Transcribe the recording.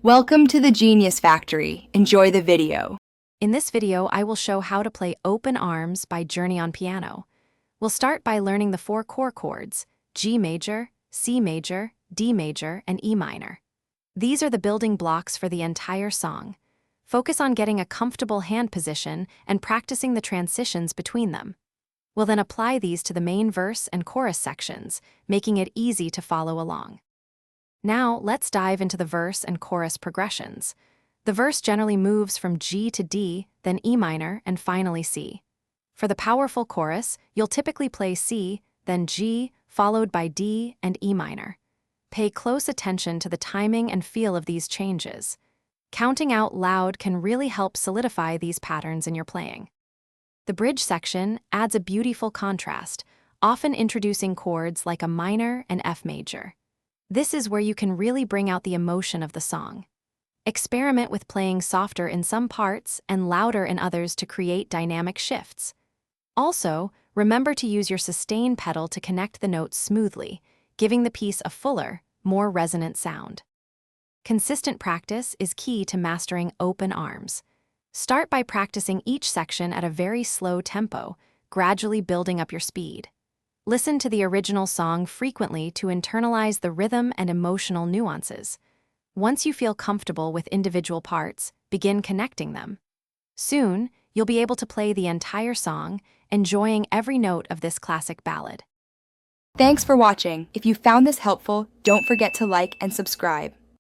Welcome to the Genius Factory. Enjoy the video. In this video, I will show how to play Open Arms by Journey on piano. We'll start by learning the four core chords: G major, C major, D major, and E minor. These are the building blocks for the entire song. Focus on getting a comfortable hand position and practicing the transitions between them. We'll then apply these to the main verse and chorus sections, making it easy to follow along. Now, let's dive into the verse and chorus progressions. The verse generally moves from G to D, then E minor, and finally C. For the powerful chorus, you'll typically play C, then G, followed by D and E minor. Pay close attention to the timing and feel of these changes. Counting out loud can really help solidify these patterns in your playing. The bridge section adds a beautiful contrast, often introducing chords like a minor and F major. This is where you can really bring out the emotion of the song. Experiment with playing softer in some parts and louder in others to create dynamic shifts. Also, remember to use your sustain pedal to connect the notes smoothly, giving the piece a fuller, more resonant sound. Consistent practice is key to mastering open arms. Start by practicing each section at a very slow tempo, gradually building up your speed. Listen to the original song frequently to internalize the rhythm and emotional nuances. Once you feel comfortable with individual parts, begin connecting them. Soon, you'll be able to play the entire song, enjoying every note of this classic ballad. Thanks for watching. If you found this helpful, don't forget to like and subscribe.